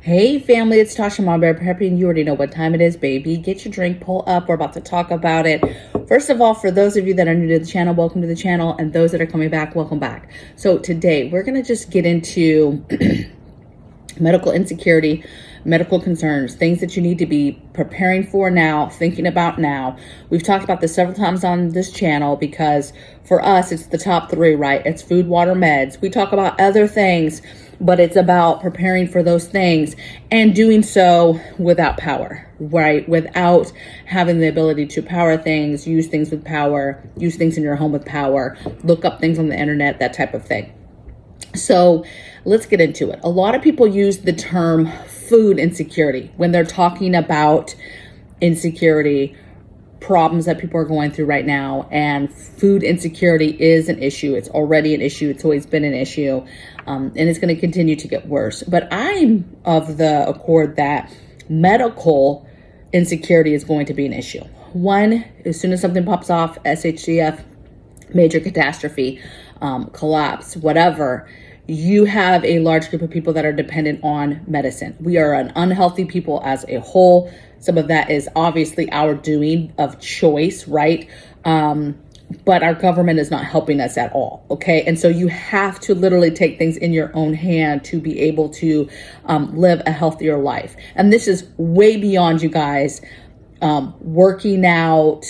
Hey family, it's Tasha MAMABEAR prepping. You already know what time it is, baby. Get your drink, pull up. We're about to talk about it. First of all, for those of you that are new to the channel, welcome to the channel. And those that are coming back, welcome back. So today we're going to just get into medical insecurity, medical concerns, things that you need to be preparing for now, thinking about now. We've talked about this several times on this channel because for us, it's the top three, right? It's food, water, meds. We talk about other things, but it's about preparing for those things and doing so without power, right? Without having the ability to power things, use things with power, use things in your home with power, look up things on the internet, that type of thing. So let's get into it. A lot of people use the term food insecurity when they're talking about insecurity, problems that people are going through right now. And food insecurity is an issue. It's already an issue. It's always been an issue. And it's going to continue to get worse. But I'm of the accord that medical insecurity is going to be an issue. One, as soon as something pops off, SHCF, major catastrophe, collapse, whatever, you have a large group of people that are dependent on medicine. We are an unhealthy people as a whole. Some of that is obviously our doing of choice, right? But our government is not helping us at all, okay? And so you have to literally take things in your own hand to be able to live a healthier life. And this is way beyond you guys working out,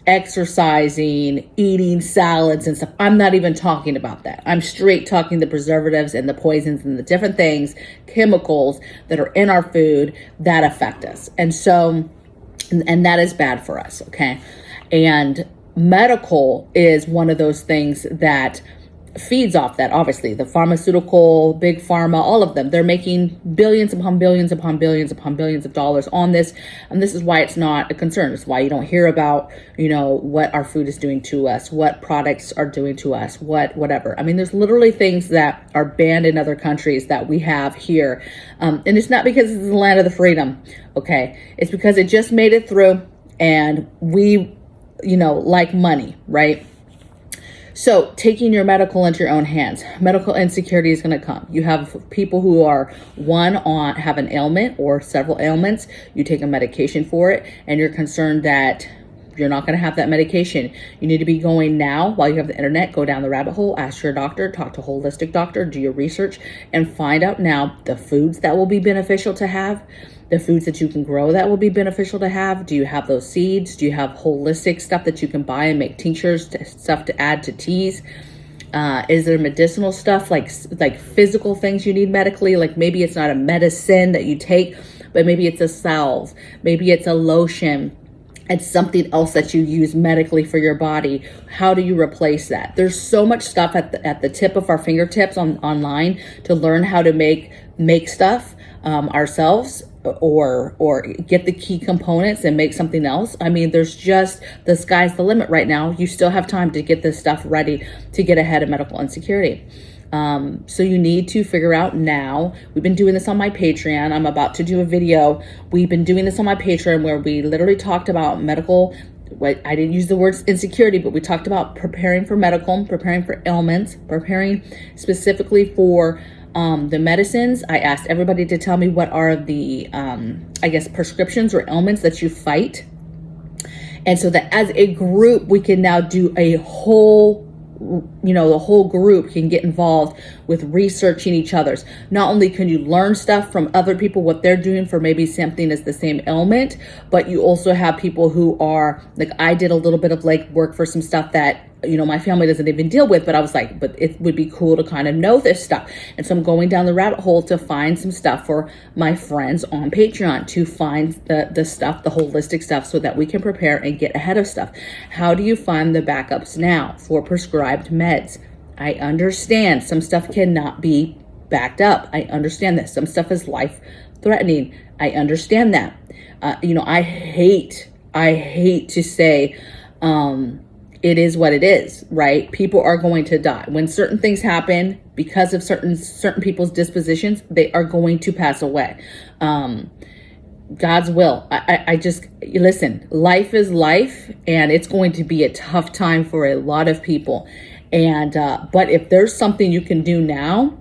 exercising, eating salads and stuff. I'm not even talking about that. I'm straight talking the preservatives and the poisons and the different things, chemicals that are in our food that affect us. And so, and that is bad for us, okay? And medical is one of those things that feeds off that. Obviously, the pharmaceutical, big pharma, all of them, they're making billions upon billions upon billions upon billions of dollars on this. And this is why it's not a concern. It's why you don't hear about, what our food is doing to us, what products are doing to us, whatever. I mean, there's literally things that are banned in other countries that we have here. And it's not because it's the land of the freedom. Okay. It's because it just made it through and we, like money, right? So taking your medical into your own hands, medical insecurity is going to come. You have people who are have an ailment or several ailments. You take a medication for it and you're concerned that you're not going to have that medication. You need to be going now while you have the internet, go down the rabbit hole, ask your doctor, talk to a holistic doctor, do your research and find out now the foods that will be beneficial to have, the foods that you can grow that will be beneficial to have. Do you have those seeds? Do you have holistic stuff that you can buy and make tinctures, stuff to add to teas? Is there medicinal stuff like physical things you need medically? Like maybe it's not a medicine that you take, but maybe it's a salve, maybe it's a lotion. It's something else that you use medically for your body. How do you replace that? There's so much stuff at the tip of our fingertips online to learn how to make stuff ourselves or get the key components and make something else. I mean, there's just, the sky's the limit right now. You still have time to get this stuff ready to get ahead of medical insecurity. So you need to figure out now. We've been doing this on my Patreon. I'm about to do a video. We've been doing this on my Patreon where we literally talked about medical, I didn't use the words insecurity, but we talked about preparing for medical, preparing for ailments, preparing specifically for the medicines. I asked everybody to tell me what are the, prescriptions or ailments that you fight. And so that as a group, we can now do a whole, the whole group can get involved with researching each other's. Not only can you learn stuff from other people, what they're doing for maybe something that's the same ailment, but you also have people who are, like I did a little bit of work for some stuff that, my family doesn't even deal with, but I was like, but it would be cool to kind of know this stuff. And so I'm going down the rabbit hole to find some stuff for my friends on Patreon to find the stuff, the holistic stuff, so that we can prepare and get ahead of stuff. How do you find the backups now for prescribed meds? I understand some stuff cannot be backed up. I understand that some stuff is life threatening. I understand that. I hate to say, it is what it is, right? People are going to die. When certain things happen because of certain people's dispositions, they are going to pass away. God's will. I just, listen, life is life and it's going to be a tough time for a lot of people. And, but if there's something you can do now,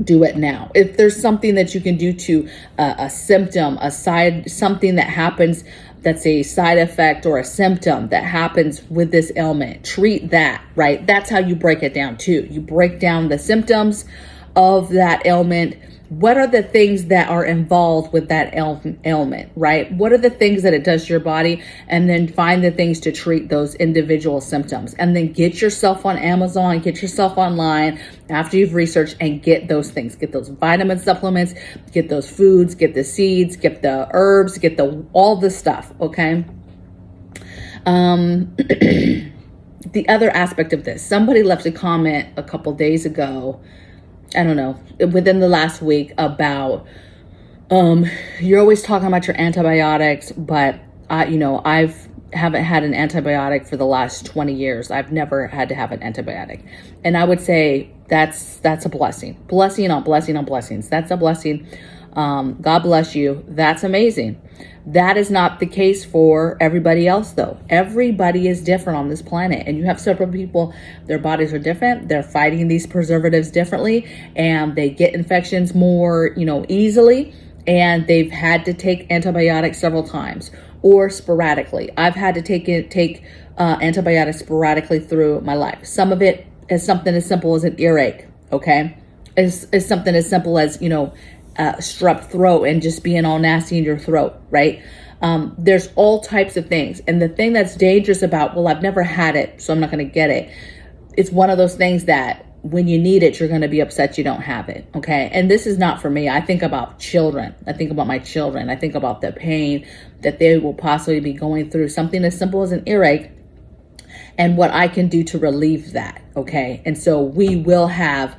do it now. If there's something that you can do to a symptom, something that happens that's a side effect or a symptom that happens with this ailment, treat that, right? That's how you break it down too. You break down the symptoms of that ailment. What are the things that are involved with that ailment, right? What are the things that it does to your body? And then find the things to treat those individual symptoms. And then get yourself on Amazon, get yourself online after you've researched and get those things. Get those vitamin supplements, get those foods, get the seeds, get the herbs, get all the stuff, okay? The other aspect of this, somebody left a comment a couple days ago, I don't know, within the last week about, you're always talking about your antibiotics, but haven't had an antibiotic for the last 20 years. I've never had to have an antibiotic. And I would say that's a blessing. Blessing on blessing on blessings. That's a blessing. God bless you. That's amazing. That is not the case for everybody else, though. Everybody is different on this planet, and you have several people, their bodies are different. They're fighting these preservatives differently, and they get infections more, easily, and they've had to take antibiotics several times or sporadically. I've had to take antibiotics sporadically through my life. Some of it is something as simple as an earache, okay? Is something as simple as, strep throat and just being all nasty in your throat, right? There's all types of things. And the thing that's dangerous about, well, I've never had it, so I'm not going to get it. It's one of those things that when you need it, you're going to be upset you don't have it, okay? And this is not for me. I think about children. I think about my children. I think about the pain that they will possibly be going through, something as simple as an earache, and what I can do to relieve that, okay? And so we will have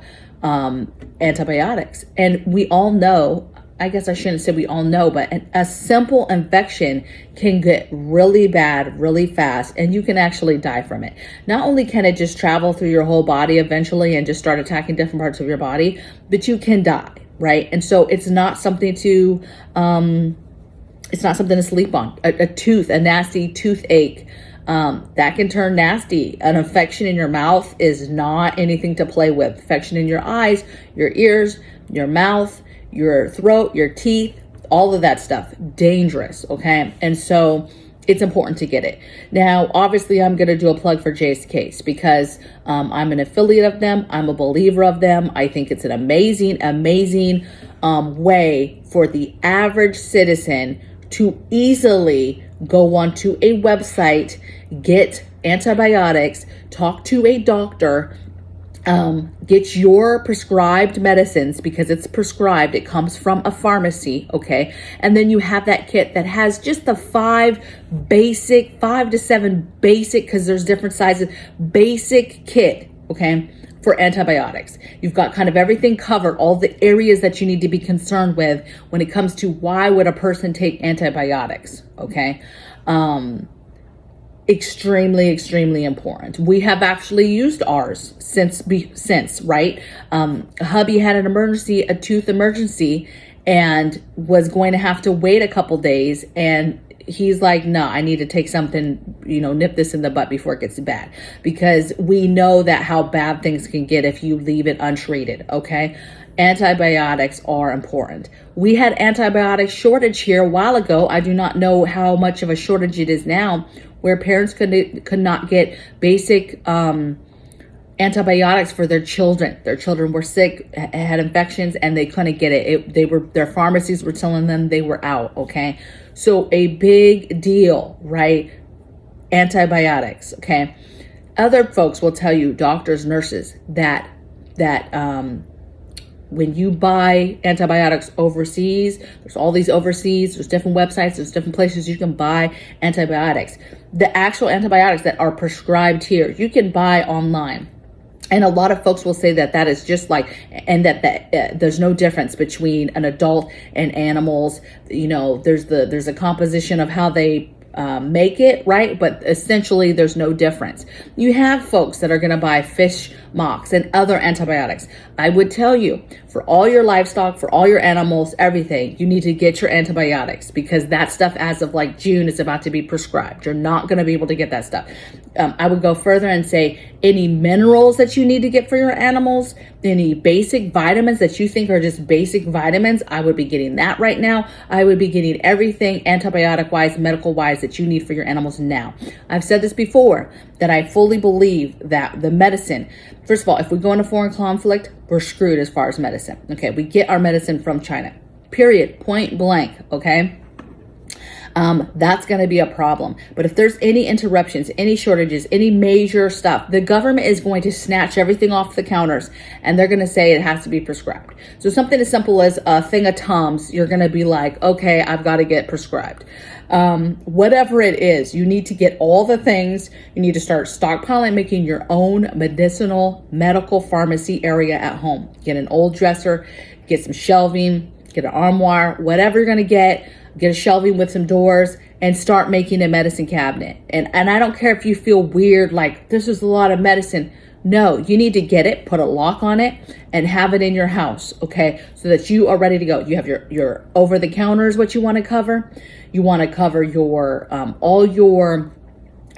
antibiotics. And we all know, I guess I shouldn't say we all know, but a simple infection can get really bad really fast, and you can actually die from it. Not only can it just travel through your whole body eventually and just start attacking different parts of your body, but you can die, right? And so it's not something to sleep on. A nasty toothache, that can turn nasty. An infection in your mouth is not anything to play with. Infection in your eyes, your ears, your mouth, your throat, your teeth, all of that stuff, dangerous, okay? And so it's important to get it. Now, obviously, I'm going to do a plug for JASE Case because I'm an affiliate of them. I'm a believer of them. I think it's an amazing, amazing way for the average citizen to easily go onto a website, get antibiotics, talk to a doctor, get your prescribed medicines because it's prescribed. It comes from a pharmacy, okay? And then you have that kit that has just the 5 to 7 basic, because there's different sizes, basic kit, okay, for antibiotics. You've got kind of everything covered, all the areas that you need to be concerned with when it comes to why would a person take antibiotics, okay? Extremely, extremely important. We have actually used ours since, right? Hubby had an emergency, a tooth emergency, and was going to have to wait a couple days. And he's like, no, I need to take something, nip this in the butt before it gets bad, because we know that how bad things can get if you leave it untreated. Okay. Antibiotics are important. We had antibiotic shortage here a while ago. I do not know how much of a shortage it is now, where parents could not get basic antibiotics for their children. Their children were sick, had infections, and they couldn't get it. Their pharmacies were telling them they were out. Okay, so a big deal, right? Antibiotics. Okay, other folks will tell you, doctors, nurses, that when you buy antibiotics overseas, there's all these overseas, there's different websites, there's different places you can buy antibiotics. The actual antibiotics that are prescribed here, you can buy online. And a lot of folks will say that is just like, and that there's no difference between an adult and animals. There's a composition of how they make it, right? But essentially there's no difference. You have folks that are going to buy fish mocks and other antibiotics. I would tell you, for all your livestock, for all your animals, everything, you need to get your antibiotics, because that stuff as of like June is about to be prescribed. You're not going to be able to get that stuff. I would go further and say any minerals that you need to get for your animals, any basic vitamins that you think are just basic vitamins, I would be getting that right now. I would be getting everything antibiotic wise, medical wise that you need for your animals now. I've said this before, that I fully believe that the medicine, first of all, if we go into foreign conflict, we're screwed as far as medicine. Okay, we get our medicine from China, period, point blank, okay? That's going to be a problem. But if there's any interruptions, any shortages, any major stuff, the government is going to snatch everything off the counters and they're going to say it has to be prescribed. So something as simple as a thing of Tums, you're going to be like, okay, I've got to get prescribed. Whatever it is, you need to get all the things. You need to start stockpiling, making your own medical pharmacy area at home. Get an old dresser, get some shelving, get an armoire, whatever you're going to get a shelving with some doors, and start making a medicine cabinet. And I don't care if you feel weird, like this is a lot of medicine. No, you need to get it, put a lock on it, and have it in your house, okay? So that you are ready to go. You have your over the counters, what you want to cover. You want to cover your all your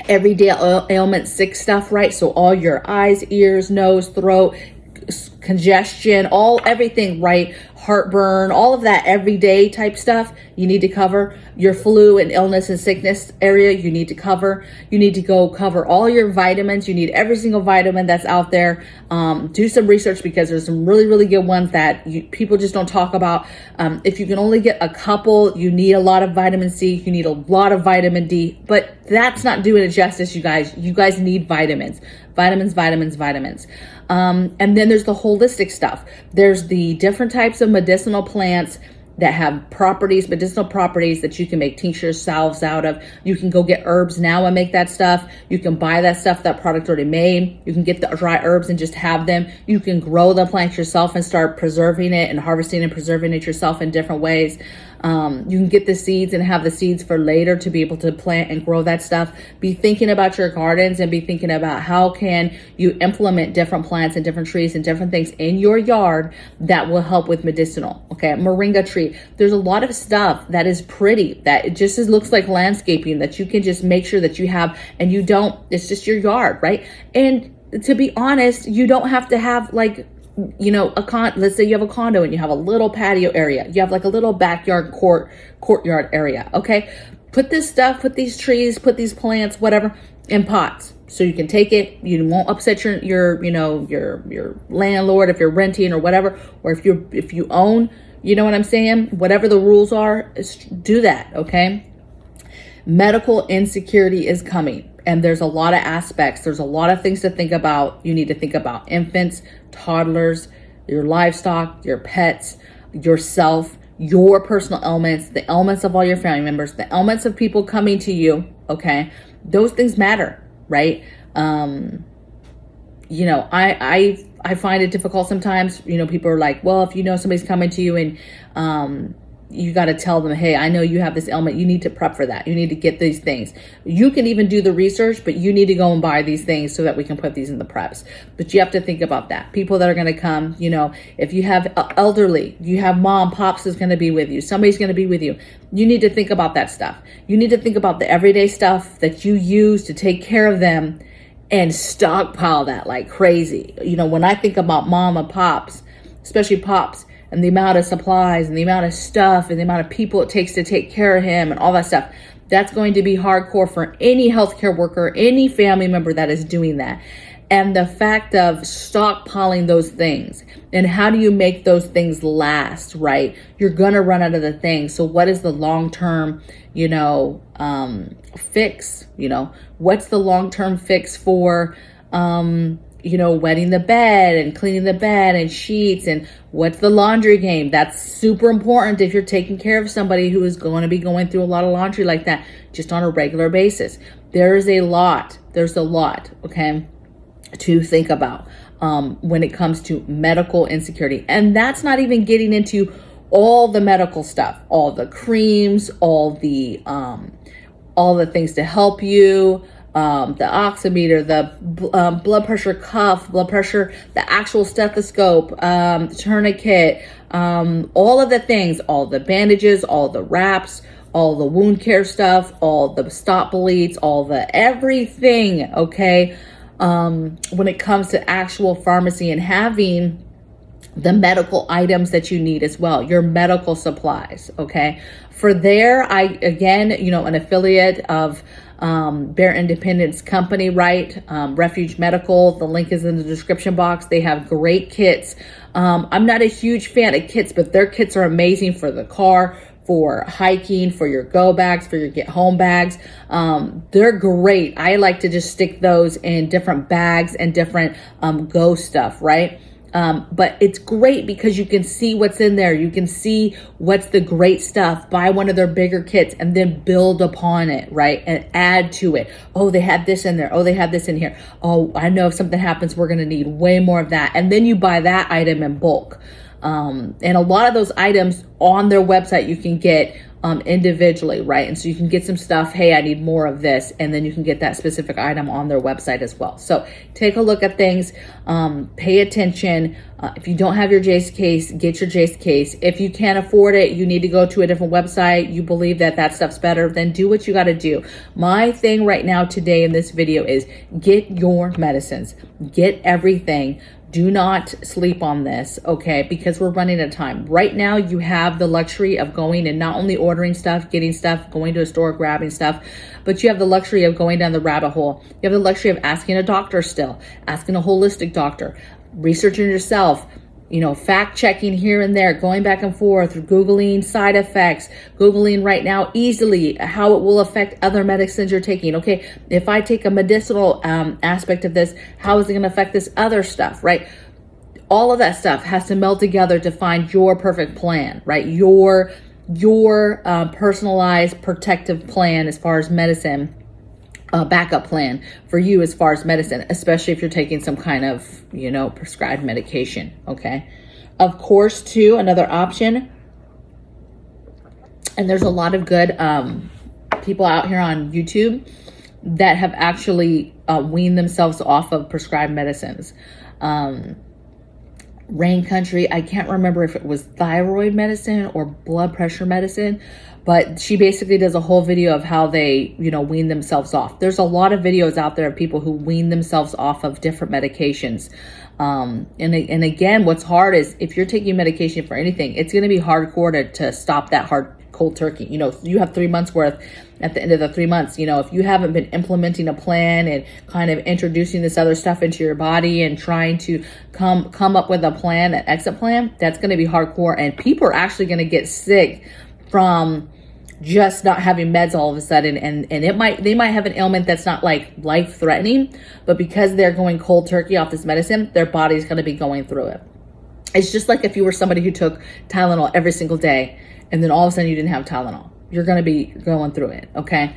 everyday ailment, sick stuff, right? So all your eyes, ears, nose, throat, congestion, everything, right? Heartburn, all of that everyday type stuff you need to cover. Your flu and illness and sickness area you need to cover. You need to go cover all your vitamins. You need every single vitamin that's out there. Do some research, because there's some really, really good ones that people just don't talk about. If you can only get a couple, you need a lot of vitamin C. You need a lot of vitamin D, but that's not doing it justice, you guys. You guys need vitamins. Vitamins. And then there's the holistic stuff. There's the different types of medicinal plants that have medicinal properties that you can make tinctures, salves out of. You can go get herbs now and make that stuff. You can buy that product already made. You can get the dry herbs and just have them. You can grow the plant yourself and start preserving it and harvesting and preserving it yourself in different ways. You can get the seeds and have the seeds for later to be able to plant and grow that stuff. Be thinking about your gardens and be thinking about how can you implement different plants and different trees and different things in your yard that will help with medicinal. Okay, moringa tree. There's a lot of stuff that is pretty, that it just looks like landscaping, that you can just make sure that you have, and you don't, it's just your yard, right? And to be honest, you don't have to have like, let's say you have a condo and you have a little patio area. You have like a little backyard courtyard area. Okay. Put this stuff, put these trees, put these plants, whatever, in pots. So you can take it. You won't upset your landlord if you're renting or whatever, or if you own, you know what I'm saying? Whatever the rules are, do that. Okay. Medical insecurity is coming. And there's a lot of aspects. There's a lot of things to think about. You need to think about infants, toddlers, your livestock, your pets, yourself, your personal ailments, the ailments of all your family members, the ailments of people coming to you. Okay. Those things matter, right? I find it difficult sometimes. People are like, well, if somebody's coming to you and, you got to tell them, hey, I know you have this ailment. You need to prep for that. You need to get these things. You can even do the research, but you need to go and buy these things so that we can put these in the preps. But you have to think about that. People that are going to come, if you have elderly, you have mom, pops is going to be with you. Somebody's going to be with you. You need to think about that stuff. You need to think about the everyday stuff that you use to take care of them and stockpile that like crazy. When I think about mom and pops, especially pops, and the amount of supplies and the amount of stuff and the amount of people it takes to take care of him and all that stuff, that's going to be hardcore for any healthcare worker, any family member that is doing that. And the fact of stockpiling those things, and how do you make those things last, right? You're going to run out of the things. So what is the long-term, fix? What's the long-term fix for, wetting the bed and cleaning the bed and sheets, and what's the laundry game? That's super important if you're taking care of somebody who is going to be going through a lot of laundry like that just on a regular basis. There's a lot, okay, to think about when it comes to medical insecurity. And that's not even getting into all the medical stuff, all the creams, all the things to help you, the oximeter, the blood pressure cuff, blood pressure, the actual stethoscope, tourniquet, all of the things, all the bandages, all the wraps, all the wound care stuff, all the stop bleeds, all the everything, okay? When it comes to actual pharmacy and having the medical items that you need as well, your medical supplies. Okay. For there, again, an affiliate of Bear Independence Company, right? Refuge Medical. The link is in the description box. They have great kits. I'm not a huge fan of kits, but their kits are amazing for the car, for hiking, for your go bags, for your get home bags. They're great. I like to just stick those in different bags and different go stuff, right? But it's great because you can see what's in there. You can see what's the great stuff. Buy one of their bigger kits and then build upon it, right? And add to it. Oh, they had this in there. Oh, they had this in here. Oh, I know if something happens, we're going to need way more of that. And then you buy that item in bulk. And a lot of those items on their website you can get individually, right? And so you can get some stuff, hey, I need more of this, and then you can get that specific item on their website as well. So take a look at things, pay attention. If you don't have your JASE case, get your JASE case. If you can't afford it, you need to go to a different website, you believe that stuff's better, then do what you got to do. My thing right now today in this video is get your medicines, get everything. Do not sleep on this, okay? Because we're running out of time. Right now, you have the luxury of going and not only ordering stuff, getting stuff, going to a store, grabbing stuff, but you have the luxury of going down the rabbit hole. You have the luxury of asking a doctor still, asking a holistic doctor, researching yourself, fact checking here and there, going back and forth, Googling side effects, Googling right now easily how it will affect other medicines you're taking. Okay, if I take a medicinal aspect of this, how is it going to affect this other stuff, right? All of that stuff has to meld together to find your perfect plan, right? Your personalized protective plan as far as medicine. A backup plan for you as far as medicine, especially if you're taking some kind of, prescribed medication. Okay. Of course, too, another option, and there's a lot of good people out here on YouTube that have actually weaned themselves off of prescribed medicines. Rain Country, I can't remember if it was thyroid medicine or blood pressure medicine, but she basically does a whole video of how they, wean themselves off. There's a lot of videos out there of people who wean themselves off of different medications. And again, what's hard is if you're taking medication for anything, it's going to be hardcore to stop that cold turkey. You have 3 months worth. At the end of the 3 months, if you haven't been implementing a plan and kind of introducing this other stuff into your body and trying to come up with a plan, an exit plan, that's going to be hardcore. And people are actually going to get sick from just not having meds all of a sudden. And they might have an ailment that's not like life threatening, but because they're going cold turkey off this medicine, their body's going to be going through it. It's just like if you were somebody who took Tylenol every single day and then all of a sudden you didn't have Tylenol. You're going to be going through it. Okay.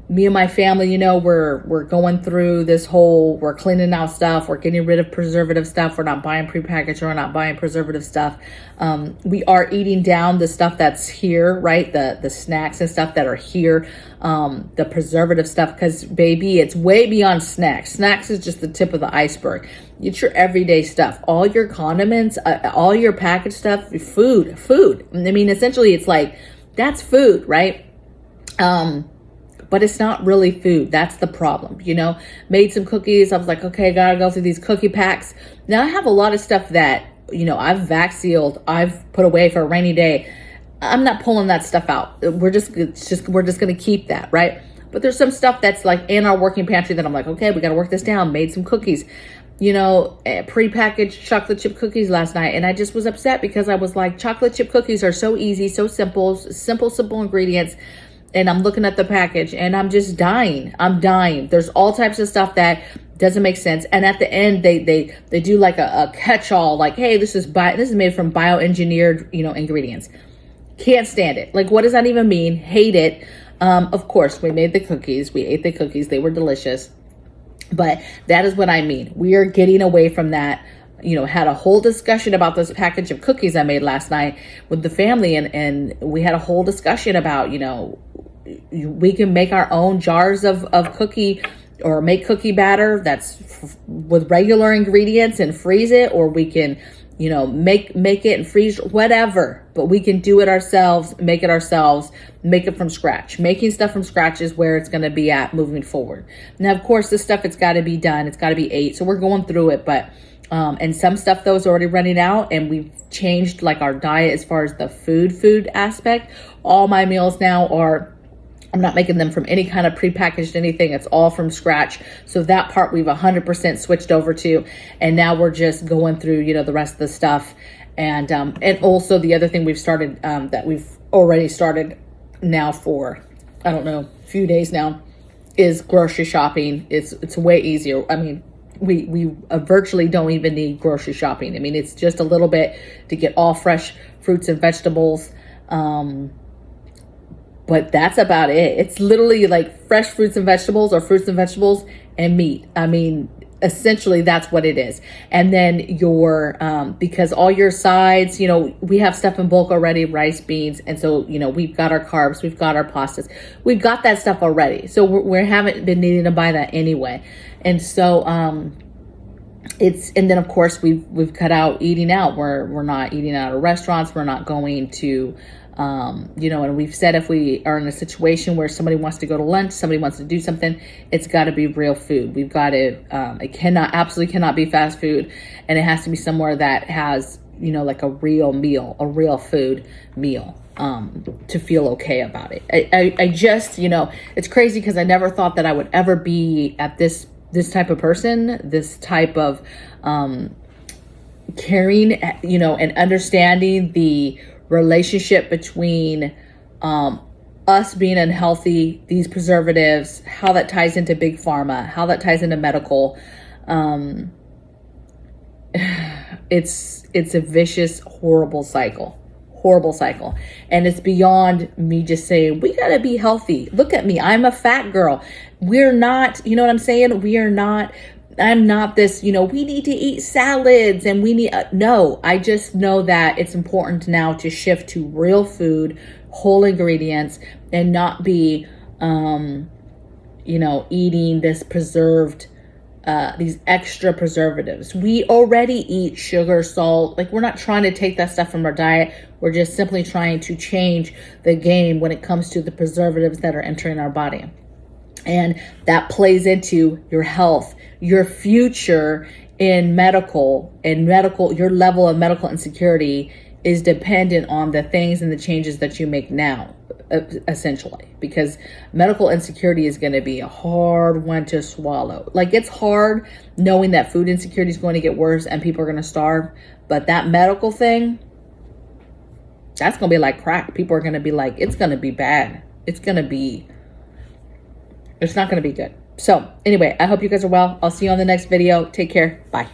Me and my family, we're going through this whole, we're cleaning out stuff. We're getting rid of preservative stuff. We're not buying prepackaged. We're not buying preservative stuff. We are eating down the stuff that's here, right? The snacks and stuff that are here. The preservative stuff, because baby, it's way beyond snacks. Snacks is just the tip of the iceberg. It's your everyday stuff. All your condiments, all your packaged stuff, food. I mean, essentially it's like, that's food, right? But it's not really food. That's the problem, Made some cookies. I was like, okay, gotta go through these cookie packs. Now I have a lot of stuff that, I've vac sealed. I've put away for a rainy day. I'm not pulling that stuff out. We're just going to keep that, right? But there's some stuff that's like in our working pantry that I'm like, okay, we got to work this down. Made some cookies, prepackaged chocolate chip cookies last night. And I just was upset because I was like, chocolate chip cookies are so easy, so simple ingredients. And I'm looking at the package and I'm just dying. I'm dying. There's all types of stuff that doesn't make sense. And at the end, they do like a catch-all, like, hey, this is made from bioengineered, ingredients. Can't stand it. Like, what does that even mean? Hate it. Of course, we made the cookies. We ate the cookies. They were delicious. But that is what I mean. We are getting away from that. Had a whole discussion about this package of cookies I made last night with the family. And we had a whole discussion about, we can make our own jars of cookie or make cookie batter that's with regular ingredients and freeze it, or we can, make it and freeze whatever, but we can do it ourselves, make it from scratch. Making stuff from scratch is where it's going to be at moving forward. Now, of course, this stuff, it's got to be done. It's got to be ate. So we're going through it, but And some stuff though is already running out, and we've changed like our diet as far as the food aspect. All my meals now are, I'm not making them from any kind of prepackaged anything. It's all from scratch. So that part we've 100% switched over to, and now we're just going through, you know, the rest of the stuff. And also the other thing we've started, that we've already started now for, I don't know, a few days now, is grocery shopping. It's way easier. I mean, we virtually don't even need grocery shopping. I mean, it's just a little bit to get all fresh fruits and vegetables. But that's about it. It's literally like fresh fruits and vegetables, or fruits and vegetables and meat. I mean, essentially that's what it is. And then your, because all your sides, you know, we have stuff in bulk already, rice, beans. And so, you know, we've got our carbs, we've got our pastas, we've got that stuff already. So we haven't been needing to buy that anyway. And so, and then of course we've cut out eating out. We're not eating out of restaurants. We're not going to, you know, and we've said if we are in a situation where somebody wants to go to lunch, somebody wants to do something, it's got to be real food. We've got to, it absolutely cannot be fast food, and it has to be somewhere that has, you know, like a real meal, a real food meal, to feel okay about it. I just, you know, it's crazy because I never thought that I would ever be at this type of person, this type of, caring, you know, and understanding the relationship between us being unhealthy, these preservatives, how that ties into big pharma, how that ties into medical. It's a vicious, horrible cycle. And it's beyond me just saying, we got to be healthy. Look at me. I'm a fat girl. We're not, you know what I'm saying? I'm not this, you know, we need to eat salads and we need, no, I just know that it's important now to shift to real food, whole ingredients, and not be, you know, eating this preserved, these extra preservatives. We already eat sugar, salt. Like, we're not trying to take that stuff from our diet. We're just simply trying to change the game when it comes to the preservatives that are entering our body. And that plays into your health, your future in medical, your level of medical insecurity is dependent on the things and the changes that you make now, essentially, because medical insecurity is going to be a hard one to swallow. Like, it's hard knowing that food insecurity is going to get worse and people are going to starve. But that medical thing, that's going to be like crack. People are going to be like, it's going to be bad. It's not going to be good. So anyway, I hope you guys are well. I'll see you on the next video. Take care. Bye.